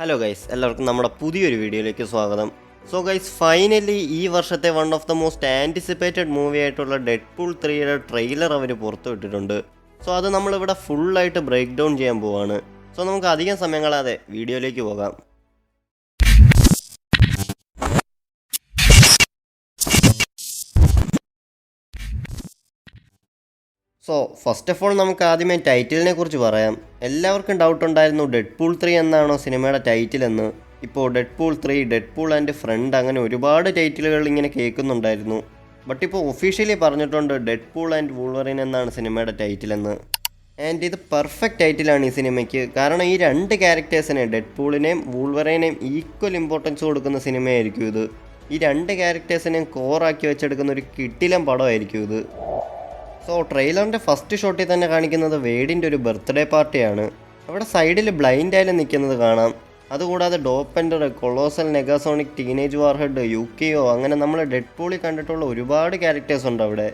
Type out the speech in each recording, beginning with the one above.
Hello guys, എല്ലാവർക്കും നമ്മുടെ പുതിയൊരു വീഡിയോയിലേക്ക് സ്വാഗതം. സോ ഗൈസ്, ഫൈനലി ഈ വർഷത്തെ one of the most anticipated movie ആയിട്ടുള്ള ഡെഡ്പൂൾ 3യുടെ ട്രെയിലർ അവർ പുറത്തുവിട്ടിട്ടുണ്ട്. സോ അത് നമ്മളിവിടെ ഫുള്ളായിട്ട് ബ്രേക്ക് ഡൗൺ ചെയ്യാൻ പോവാണ്. സോ നമുക്ക് അധികം സമയം കളയാതെ വീഡിയോയിലേക്ക് പോകാം. സോ ഫസ്റ്റ് ഓഫ് ഓൾ നമുക്ക് ആദ്യമേ ടൈറ്റിലിനെ കുറിച്ച് പറയാം. എല്ലാവർക്കും ഡൗട്ട് ഉണ്ടായിരുന്നു ഡെഡ്പൂൾ 3 എന്നാണോ സിനിമയുടെ ടൈറ്റിൽ എന്ന്. ഇപ്പോൾ ഡെഡ്പൂൾ 3, ഡെഡ്പൂൾ ആൻഡ് ഫ്രണ്ട്, അങ്ങനെ ഒരുപാട് ടൈറ്റിലുകൾ ഇങ്ങനെ കേൾക്കുന്നുണ്ടായിരുന്നു. ബട്ട് ഇപ്പോൾ ഒഫീഷ്യലി പറഞ്ഞിട്ടുണ്ട് ഡെഡ്പൂൾ ആൻഡ് വൂൾവറിൻ എന്നാണ് സിനിമയുടെ ടൈറ്റിൽ എന്ന്. ആൻഡ് ഇത് പെർഫെക്റ്റ് ടൈറ്റിലാണ് ഈ സിനിമയ്ക്ക്. കാരണം ഈ രണ്ട് ക്യാരക്ടേഴ്സിനെ, ഡെഡ്പൂളിനെയും വൂൾവറിനെയും ഈക്വൽ ഇമ്പോർട്ടൻസ് കൊടുക്കുന്ന സിനിമയായിരിക്കും ഇത്. ഈ രണ്ട് ക്യാരക്ടേഴ്സിനെയും കോറാക്കി വെച്ചെടുക്കുന്ന ഒരു കിടിലൻ പടമായിരിക്കും ഇത്. സോ ട്രെയിലറിൻ്റെ ഫസ്റ്റ് ഷോട്ടിൽ തന്നെ കാണിക്കുന്നത് വേഡിൻ്റെ ഒരു ബർത്ത്ഡേ പാർട്ടിയാണ്. അവിടെ സൈഡിൽ ബ്ലൈൻഡ് ആയാലും നിൽക്കുന്നത് കാണാം. അതുകൂടാതെ ഡോപ്പൻഡർ, കൊളോസൽ, നെഗാസോണിക്, ടീനേജ് വാർഹെഡ്, യുക്കിയോ, അങ്ങനെ നമ്മൾ ഡെഡ്പൂളിൽ കണ്ടിട്ടുള്ള ഒരുപാട് ക്യാരക്ടേഴ്സ് ഉണ്ട് അവിടെ.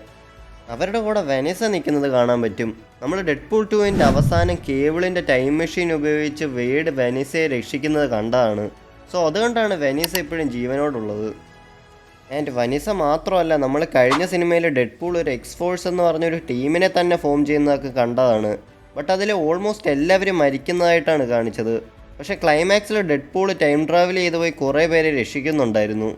അവരുടെ കൂടെ വെനിസ നിൽക്കുന്നത് കാണാൻ പറ്റും. നമ്മൾ ഡെഡ്പൂൾ 2ൻ്റെ അവസാനം കേബിളിൻ്റെ ടൈം മെഷീൻ ഉപയോഗിച്ച് വേഡ് വെനിസയെ രക്ഷിക്കുന്നത് കണ്ടതാണ്. സോ അതുകൊണ്ടാണ് വെനിസ ഇപ്പോഴും ജീവനോടുള്ളത്. ആൻഡ് വനിസ മാത്രമല്ല, നമ്മൾ കഴിഞ്ഞ സിനിമയിൽ ഡെഡ്പൂൾ ഒരു എക്സ്ഫോഴ്സ് എന്ന് പറഞ്ഞൊരു ടീമിനെ തന്നെ ഫോം ചെയ്യുന്നതൊക്കെ കണ്ടതാണ്. ബട്ട് അതിൽ ഓൾമോസ്റ്റ് എല്ലാവരും മരിക്കുന്നതായിട്ടാണ് കാണിച്ചത്. പക്ഷേ ക്ലൈമാക്സിൽ ഡെഡ്പൂൾ ടൈം ട്രാവൽ ചെയ്ത് പോയി കുറേ പേരെ രക്ഷിക്കുന്നുണ്ടായിരുന്നു.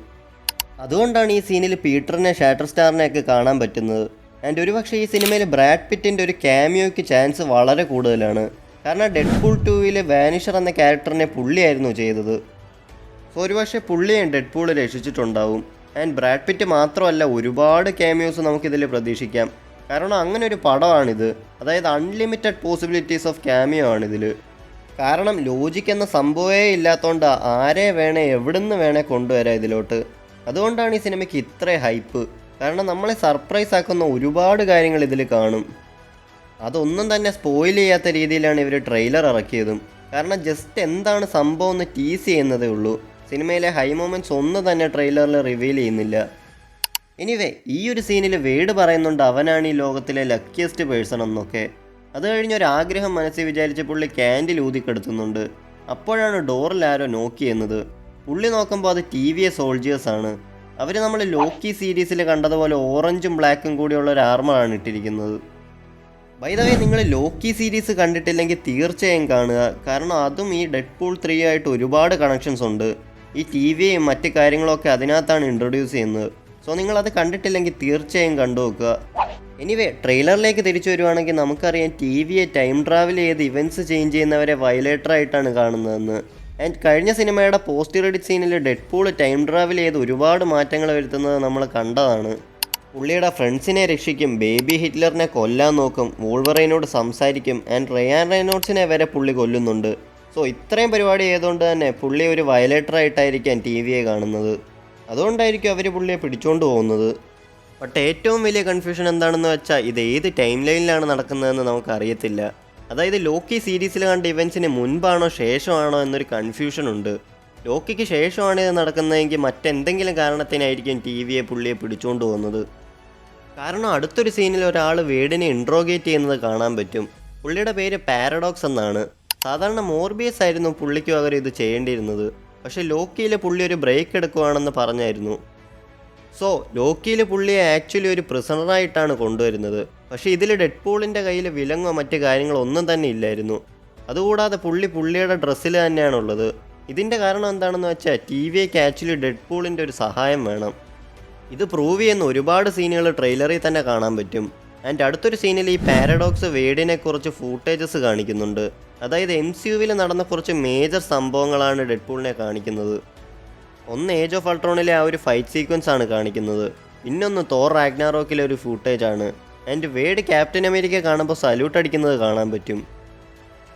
അതുകൊണ്ടാണ് ഈ സീനിൽ പീറ്ററിനെ, ഷാറ്റർ സ്റ്റാറിനെയൊക്കെ കാണാൻ പറ്റുന്നത്. ആൻഡ് ഒരുപക്ഷെ ഈ സിനിമയിൽ ബ്രാഡ് പിറ്റിൻ്റെ ഒരു ക്യാമിയോയ്ക്ക് ചാൻസ് വളരെ കൂടുതലാണ്. കാരണം ഡെഡ്പൂൾ 2-ൽ വാനിഷർ എന്ന ക്യാരക്ടറിനെ പുള്ളിയായിരുന്നു ചെയ്തത്. സോ ഒരുപക്ഷെ പുള്ളിയെ ഡെഡ്പൂൾ രക്ഷിച്ചിട്ടുണ്ടാവും. ആൻഡ് ബ്രാഡ് പിറ്റ് മാത്രമല്ല, ഒരുപാട് ക്യാമിയോസ് നമുക്കിതിൽ പ്രതീക്ഷിക്കാം. കാരണം അങ്ങനെ ഒരു പടമാണിത്. അതായത് അൺലിമിറ്റഡ് പോസിബിലിറ്റീസ് ഓഫ് ക്യാമിയോ ആണിതിൽ. കാരണം ലോജിക് എന്ന സംഭവമേ ഇല്ലാത്തതുകൊണ്ട് ആരെ വേണേ എവിടുന്ന് വേണേ കൊണ്ടുവരാം ഇതിലോട്ട്. അതുകൊണ്ടാണ് ഈ സിനിമയ്ക്ക് ഇത്ര ഹൈപ്പ്. കാരണം നമ്മളെ സർപ്രൈസ് ആക്കുന്ന ഒരുപാട് കാര്യങ്ങൾ ഇതിൽ കാണും. അതൊന്നും തന്നെ സ്പോയിൽ ചെയ്യാത്ത രീതിയിലാണ് ഇവർ ട്രെയിലർ ഇറക്കിയതും. കാരണം ജസ്റ്റ് എന്താണ് സംഭവം എന്ന് ടീസ് ചെയ്യുന്നതേ ഉള്ളൂ. സിനിമയിലെ ഹൈ മൊമെൻറ്റ്സ് ഒന്നും തന്നെ ട്രെയിലറിൽ റിവീൽ ചെയ്യുന്നില്ല. എനിവേ, ഈ ഒരു സീനിൽ വേഡ് പറയുന്നുണ്ട് അവനാണ് ഈ ലോകത്തിലെ ലക്കിയസ്റ്റ് പേഴ്സൺ എന്നൊക്കെ. അത് കഴിഞ്ഞൊരാഗ്രഹം മനസ്സിൽ വിചാരിച്ച പുള്ളി ക്യാൻഡിൽ ഊതിക്കെടുത്തുന്നുണ്ട്. അപ്പോഴാണ് ഡോറിൽ ആരോ നോക്ക് ചെയ്യുന്നത്. പുള്ളി നോക്കുമ്പോൾ അത് TVA സോൾജിയേഴ്സാണ്. അവർ നമ്മൾ ലോക്കി സീരീസിൽ കണ്ടതുപോലെ ഓറഞ്ചും ബ്ലാക്കും കൂടിയുള്ള ഒരു ആർമറാണ് ഇട്ടിരിക്കുന്നത്. ബൈ ദ വേ, നിങ്ങൾ ലോക്കി സീരീസ് കണ്ടിട്ടില്ലെങ്കിൽ തീർച്ചയായും കാണുക. കാരണം അതും ഈ ഡെഡ്പൂൾ 3 ആയിട്ട് ഒരുപാട് കണക്ഷൻസ് ഉണ്ട്. ഈ TVയും മറ്റ് കാര്യങ്ങളൊക്കെ അതിനകത്താണ് ഇൻട്രൊഡ്യൂസ് ചെയ്യുന്നത്. സോ നിങ്ങളത് കണ്ടിട്ടില്ലെങ്കിൽ തീർച്ചയായും കണ്ടു നോക്കുക. എനിവേ, ട്രെയിലറിലേക്ക് തിരിച്ചു വരുവാണെങ്കിൽ നമുക്കറിയാം TVയെ ടൈം ട്രാവൽ ചെയ്ത് ഇവൻറ്റ്സ് ചേഞ്ച് ചെയ്യുന്നവരെ വയലേറ്ററായിട്ടാണ് കാണുന്നതെന്ന്. ആൻഡ് കഴിഞ്ഞ സിനിമയുടെ പോസ്റ്റ് ക്രെഡിറ്റ് സീനിൽ ഡെഡ്പൂൾ ടൈം ട്രാവൽ ചെയ്ത് ഒരുപാട് മാറ്റങ്ങൾ വരുത്തുന്നത് നമ്മൾ കണ്ടതാണ്. പുള്ളിയുടെ ഫ്രണ്ട്സിനെ രക്ഷിക്കും, ബേബി ഹിറ്റ്ലറിനെ കൊല്ലാൻ നോക്കും, വൂൾവറൈനോട് സംസാരിക്കും, ആൻഡ് റയാൻ റെയ്നോൾഡ്സിനെ വരെ പുള്ളി കൊല്ലുന്നുണ്ട്. സോ ഇത്രയും പരിപാടി ചെയ്തുകൊണ്ട് തന്നെ പുള്ളി ഒരു വയലേറ്ററായിട്ടായിരിക്കാം TVയെ കാണുന്നത്. അതുകൊണ്ടായിരിക്കും അവർ പുള്ളിയെ പിടിച്ചുകൊണ്ട് പോകുന്നത്. ബട്ട് ഏറ്റവും വലിയ കൺഫ്യൂഷൻ എന്താണെന്ന് വെച്ചാൽ ഇത് ഏത് ടൈം ലൈനിലാണ് നടക്കുന്നതെന്ന് നമുക്കറിയത്തില്ല. അതായത് ലോക്കി സീരീസിൽ കണ്ട ഇവൻറ്റ്സിന് മുൻപാണോ ശേഷമാണോ എന്നൊരു കൺഫ്യൂഷൻ ഉണ്ട്. ലോക്കിക്ക് ശേഷമാണ് ഇത് നടക്കുന്നതെങ്കിൽ മറ്റെന്തെങ്കിലും കാരണത്തിനായിരിക്കും TVയെ പുള്ളിയെ പിടിച്ചുകൊണ്ട് പോകുന്നത്. കാരണം അടുത്തൊരു സീനിൽ ഒരാൾ വേഡിനെ ഇൻട്രോഗേറ്റ് ചെയ്യുന്നത് കാണാൻ പറ്റും. പുള്ളിയുടെ പേര് പാരഡോക്സ് എന്നാണ്. സാധാരണ മോർബിയസ് ആയിരുന്നു പുള്ളിക്ക് പകരം ഇത് ചെയ്യേണ്ടിയിരുന്നത്. പക്ഷേ ലോക്കിയിൽ പുള്ളി ഒരു ബ്രേക്ക് എടുക്കുവാണെന്ന് പറഞ്ഞായിരുന്നു. സോ ലോക്കിയിൽ പുള്ളിയെ ആക്ച്വലി ഒരു പ്രിസണറായിട്ടാണ് കൊണ്ടുവരുന്നത്. പക്ഷേ ഇതിൽ ഡെഡ്പൂളിൻ്റെ കയ്യിൽ വിലങ്ങോ മറ്റു കാര്യങ്ങളോ ഒന്നും തന്നെ ഇല്ലായിരുന്നു. അതുകൂടാതെ പുള്ളിയുടെ ഡ്രസ്സിൽ തന്നെയാണുള്ളത്. ഇതിൻ്റെ കാരണം എന്താണെന്ന് വെച്ചാൽ TVയ്ക്ക് ആക്ച്വലി ഡെഡ്പൂളിൻ്റെ ഒരു സഹായം വേണം. ഇത് പ്രൂവ് ചെയ്യുന്ന ഒരുപാട് സീനുകൾ ട്രെയിലറിൽ തന്നെ കാണാൻ പറ്റും. ആൻഡ് അടുത്തൊരു സീനിൽ ഈ പാരഡോക്സ് വേഡിനെ കുറിച്ച് ഫൂട്ടേജസ് കാണിക്കുന്നുണ്ട്. അതായത് MCUവിൽ നടന്ന കുറച്ച് മേജർ സംഭവങ്ങളാണ് ഡെഡ്പൂളിനെ കാണിക്കുന്നത്. ഒന്ന് ഏജ് ഓഫ് അൾട്രോണിലെ ആ ഒരു ഫൈറ്റ് സീക്വൻസ് ആണ് കാണിക്കുന്നത്. പിന്നൊന്ന് തോർ റാഗ്നാറോക്കിലെ ഒരു ഫൂട്ടേജാണ്. ആൻഡ് വേഡ് ക്യാപ്റ്റൻ അമേരിക്ക കാണുമ്പോൾ സല്യൂട്ട് അടിക്കുന്നത് കാണാൻ പറ്റും.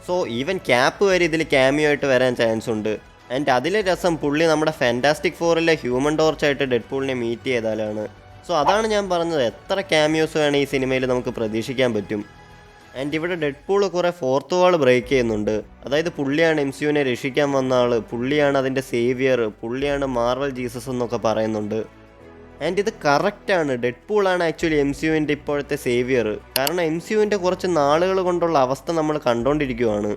സോ ഈവൻ ക്യാപ്പ് വരെ ഇതിൽ ക്യാമിയോ ആയിട്ട് വരാൻ ചാൻസ് ഉണ്ട്. ആൻഡ് അതിലെ രസം പുള്ളി നമ്മുടെ ഫാൻറ്റാസ്റ്റിക് ഫോറിലെ ഹ്യൂമൻ ടോർച്ചായിട്ട് ഡെഡ്പൂളിനെ മീറ്റ് ചെയ്താലാണ്. സോ അതാണ് ഞാൻ പറഞ്ഞത്, എത്ര ക്യാമിയോസ് വേണം ഈ സിനിമയിൽ നമുക്ക് പ്രതീക്ഷിക്കാൻ പറ്റും. ആൻഡ് ഇവിടെ ഡെഡ്പൂൾ കുറേ ഫോർത്ത് വാൾ ബ്രേക്ക് ചെയ്യുന്നുണ്ട്. അതായത് പുള്ളിയാണ് MCUവിനെ രക്ഷിക്കാൻ വന്ന ആൾ, പുള്ളിയാണ് അതിൻ്റെ സേവിയർ, പുള്ളിയാണ് മാർവൽ ജീസസ് എന്നൊക്കെ പറയുന്നുണ്ട്. ആൻഡ് ഇത് കറക്റ്റാണ്. ഡെഡ്പൂളാണ് ആക്ച്വലി MCUവിൻ്റെ ഇപ്പോഴത്തെ സേവിയർ. കാരണം MCUവിൻ്റെ കുറച്ച് നാളുകൾ കൊണ്ടുള്ള അവസ്ഥ നമ്മൾ കണ്ടുകൊണ്ടിരിക്കുകയാണ്.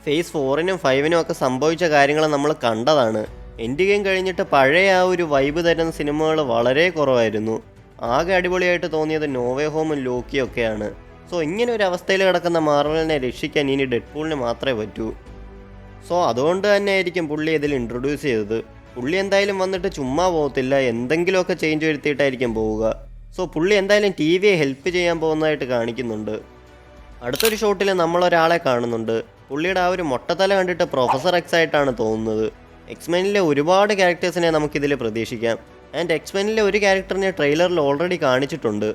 ഫേസ് 4-നും 5-നും ഒക്കെ സംഭവിച്ച കാര്യങ്ങൾ നമ്മൾ കണ്ടതാണ്. എൻഡ് ഗെയിം കഴിഞ്ഞിട്ട് പഴയ ആ ഒരു വൈബ് തരുന്ന സിനിമകൾ വളരെ കുറവായിരുന്നു. ആകെ അടിപൊളിയായിട്ട് തോന്നിയത് നോവേ ഹോമും ലോക്കിയും ഒക്കെയാണ്. സോ ഇങ്ങനെ ഒരു അവസ്ഥയിൽ കിടക്കുന്ന മാർവലിനെ രക്ഷിക്കാൻ ഇനി ഡെഡ്പൂളിന് മാത്രമേ പറ്റൂ. സോ അതുകൊണ്ട് തന്നെ ആയിരിക്കും പുള്ളി ഇതിൽ ഇൻട്രൊഡ്യൂസ് ചെയ്തത്. പുള്ളി എന്തായാലും വന്നിട്ട് ചുമ്മാ പോകത്തില്ല, എന്തെങ്കിലുമൊക്കെ ചേഞ്ച് വരുത്തിയിട്ടായിരിക്കും പോവുക. സോ പുള്ളി എന്തായാലും ടി വിയെ ഹെൽപ്പ് ചെയ്യാൻ പോകുന്നതായിട്ട് കാണിക്കുന്നുണ്ട്. അടുത്തൊരു ഷോട്ടിൽ നമ്മളൊരാളെ കാണുന്നുണ്ട്. പുള്ളിയുടെ ആ ഒരു മൊട്ടത്തല കണ്ടിട്ട് പ്രൊഫസർ എക്സ് ആയിട്ടാണ് തോന്നുന്നത്. എക്സ്മെനിലെ ഒരുപാട് ക്യാരക്ടേഴ്സിനെ നമുക്കിതിൽ പ്രതീക്ഷിക്കാം. ആൻഡ് എക്സ്മെനിലെ ഒരു ക്യാരക്ടറിനെ ട്രെയിലറിൽ ഓൾറെഡി കാണിച്ചിട്ടുണ്ട്.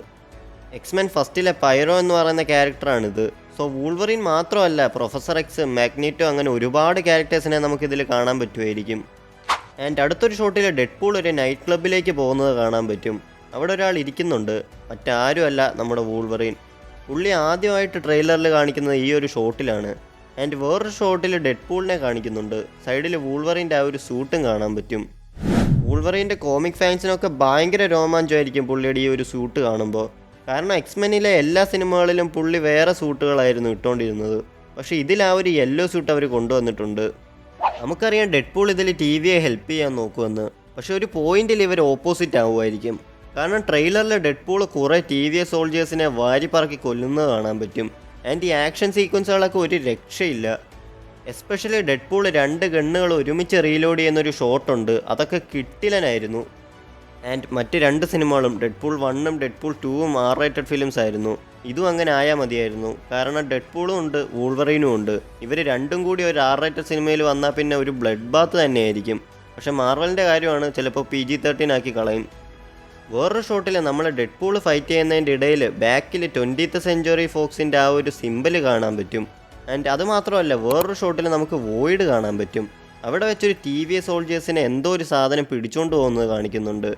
എക്സ്മെൻ ഫസ്റ്റിലെ പൈറോ എന്ന് പറയുന്ന ക്യാരക്ടറാണിത്. സോ വൂൾവറിൻ മാത്രമല്ല, പ്രൊഫസർ എക്സ്, മാഗ്നീറ്റോ, അങ്ങനെ ഒരുപാട് ക്യാരക്ടേഴ്സിനെ നമുക്കിതിൽ കാണാൻ പറ്റുമായിരിക്കും. ആൻഡ് അടുത്തൊരു ഷോട്ടിൽ ഡെഡ്പൂൾ ഒരു നൈറ്റ് ക്ലബ്ബിലേക്ക് പോകുന്നത് കാണാൻ പറ്റും. അവിടെ ഒരാൾ ഇരിക്കുന്നുണ്ട്, മറ്റാരുമല്ല നമ്മുടെ വൂൾവറിൻ. പുള്ളി ആദ്യമായിട്ട് ട്രെയിലറിൽ കാണിക്കുന്നത് ഈ ഒരു ഷോട്ടിലാണ്. ആൻഡ് വേറൊരു ഷോട്ടിൽ ഡെഡ്പൂളിനെ കാണിക്കുന്നുണ്ട്. സൈഡിൽ വൂൾവറിൻ്റെ ആ ഒരു സൂട്ടും കാണാൻ പറ്റും. വൂൾവറിൻ്റെ കോമിക് ഫാൻസിനൊക്കെ ഭയങ്കര രോമാഞ്ചമായിരിക്കും പുള്ളിയുടെ ഈ ഒരു സൂട്ട് കാണുമ്പോൾ. കാരണം എക്സ്മെനിലെ എല്ലാ സിനിമകളിലും പുള്ളി വേറെ സൂട്ടുകളായിരുന്നു ഇട്ടുകൊണ്ടിരുന്നത്. പക്ഷേ ഇതിൽ ആ ഒരു യെല്ലോ സൂട്ട് അവർ കൊണ്ടുവന്നിട്ടുണ്ട്. നമുക്കറിയാം ഡെഡ്പൂൾ ഇതിൽ ടി വിയെ ഹെൽപ്പ് ചെയ്യാൻ നോക്കുമെന്ന്. പക്ഷേ ഒരു പോയിന്റിൽ ഇവർ ഓപ്പോസിറ്റ് ആവുമായിരിക്കും. കാരണം ട്രെയിലറിൽ ഡെഡ്പൂൾ കുറേ ടി വി എ സോൾജേഴ്സിനെ വാരിപ്പറക്കി കൊല്ലുന്നത് കാണാൻ പറ്റും. ആൻഡ് ഈ ആക്ഷൻ സീക്വൻസുകളൊക്കെ ഒരു രക്ഷയില്ല. എസ്പെഷ്യലി ഡെഡ്പൂൾ 2 ഗണ്ണുകൾ ഒരുമിച്ച് റീലോഡ് ചെയ്യുന്നൊരു ഷോട്ടുണ്ട്, അതൊക്കെ കിട്ടിലനായിരുന്നു. ആൻഡ് മറ്റ് 2 സിനിമകളും ഡെഡ്പൂൾ 1ഉം ഡെഡ്പൂൾ 2ഉം R-rated ഫിലിംസ് ആയിരുന്നു. ഇതും അങ്ങനെ ആയാൽ മതിയായിരുന്നു. കാരണം ഡെഡ്പൂളും ഉണ്ട്, വൂൾവറീനും ഉണ്ട്. ഇവർ രണ്ടും കൂടി ഒരു R-rated സിനിമയിൽ വന്നാൽ പിന്നെ ഒരു ബ്ലഡ് ബാത്ത് തന്നെയായിരിക്കും. പക്ഷേ മാർവലിൻ്റെ കാര്യമാണ്, ചിലപ്പോൾ PG-13 ആക്കി കളയും. വേറൊരു ഷോട്ടിൽ നമ്മൾ ഡെഡ്പൂൾ ഫൈറ്റ് ചെയ്യുന്നതിൻ്റെ ഇടയിൽ ബാക്കിൽ 20th സെഞ്ച്വറി ഫോക്സിൻ്റെ ആ ഒരു സിമ്പൽ കാണാൻ പറ്റും. ആൻഡ് അതുമാത്രമല്ല, വേറൊരു ഷോട്ടിൽ നമുക്ക് വോയിഡ് കാണാൻ പറ്റും. അവിടെ വെച്ചൊരു ടി വി എ സോൾജേഴ്സിനെ എന്തോ ഒരു സാധനം പിടിച്ചുകൊണ്ട് പോകുന്നത് കാണിക്കുന്നുണ്ട്.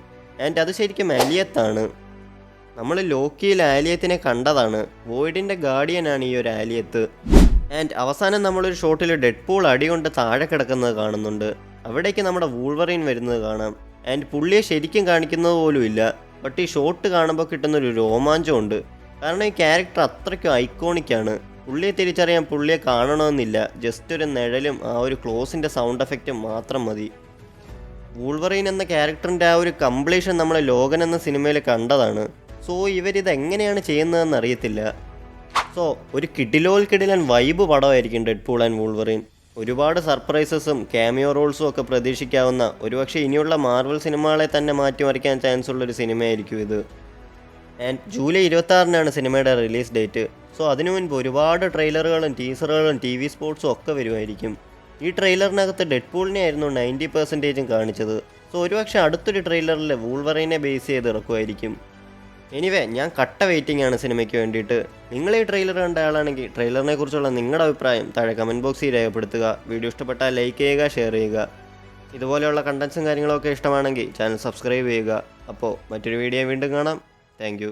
ആൻഡ് അത് ശരിക്കും ആലിയത്താണ്. നമ്മൾ ലോക്കിയിൽ ആലിയത്തിനെ കണ്ടതാണ്. വോയിഡിൻ്റെ ഗാർഡിയനാണ് ഈ ഒരു ആലിയത്ത്. ആൻഡ് അവസാനം നമ്മളൊരു ഷോട്ടിൽ ഡെഡ്പൂൾ അടികൊണ്ട് താഴെ കിടക്കുന്നത് കാണുന്നുണ്ട്. അവിടേക്ക് നമ്മുടെ വൂൾവറിൻ വരുന്നത് കാണാം. ആൻഡ് പുള്ളിയെ ശരിക്കും കാണിക്കുന്നത് പോലും ഇല്ല. ബട്ട് ഈ ഷോട്ട് കാണുമ്പോൾ കിട്ടുന്നൊരു രോമാഞ്ചമുണ്ട്. കാരണം ഈ ക്യാരക്ടർ അത്രയ്ക്കും ഐക്കോണിക്കാണ്. പുള്ളിയെ തിരിച്ചറിയാൻ പുള്ളിയെ കാണണമെന്നില്ല, ജസ്റ്റ് ഒരു നിഴലും ആ ഒരു ക്ലോസിൻ്റെ സൗണ്ട് എഫക്റ്റും മാത്രം മതി. വൂൾവറീൻ എന്ന ക്യാരക്ടറിൻ്റെ ആ ഒരു കംപ്ലീഷൻ നമ്മൾ ലോഗൻ എന്ന സിനിമയിൽ കണ്ടതാണ്. സോ ഇവരിത് എങ്ങനെയാണ് ചെയ്യുന്നതെന്ന് അറിയത്തില്ല. സോ ഒരു കിടിലൻ വൈബ് പടമായിരിക്കും ഡെഡ്പൂൾ ആൻഡ് വൂൾവറീൻ. ഒരുപാട് സർപ്രൈസസും ക്യാമിയോ റോൾസും ഒക്കെ പ്രതീക്ഷിക്കാവുന്ന, ഒരുപക്ഷെ ഇനിയുള്ള മാർവൽ സിനിമകളെ തന്നെ മാറ്റിമറിക്കാൻ ചാൻസ് ഉള്ളൊരു സിനിമയായിരിക്കും ഇത്. ആൻഡ് ജൂലൈ 26-നാണ് സിനിമയുടെ റിലീസ് ഡേറ്റ്. സോ അതിനു മുൻപ് ഒരുപാട് ട്രെയിലറുകളും ടീസറുകളും TV സ്പോട്സും ഒക്കെ വരുമായിരിക്കും. ഈ ട്രെയിലറിനകത്ത് ഡെഡ്പൂളിനെ ആയിരുന്നു 90% കാണിച്ചത്. സോ ഒരുപക്ഷെ അടുത്തൊരു ട്രെയിലറിൽ വൂൾവറീനെ ബേസ് ചെയ്ത് ഇറക്കുമായിരിക്കും. എനിവേ, ഞാൻ കട്ട വെയിറ്റിംഗ് ആണ് സിനിമയ്ക്ക് വേണ്ടിയിട്ട്. നിങ്ങൾ ഈ ട്രെയിലർ കണ്ട ആളാണെങ്കിൽ ട്രെയിലറിനെ കുറിച്ചുള്ള നിങ്ങളുടെ അഭിപ്രായം താഴെ കമൻറ്റ് ബോക്സിൽ രേഖപ്പെടുത്തുക. വീഡിയോ ഇഷ്ടപ്പെട്ടാൽ ലൈക്ക് ചെയ്യുക, ഷെയർ ചെയ്യുക. ഇതുപോലെയുള്ള കണ്ടൻസും കാര്യങ്ങളൊക്കെ ഇഷ്ടമാണെങ്കിൽ ചാനൽ സബ്സ്ക്രൈബ് ചെയ്യുക. അപ്പോൾ മറ്റൊരു വീഡിയോ വീണ്ടും കാണാം. താങ്ക്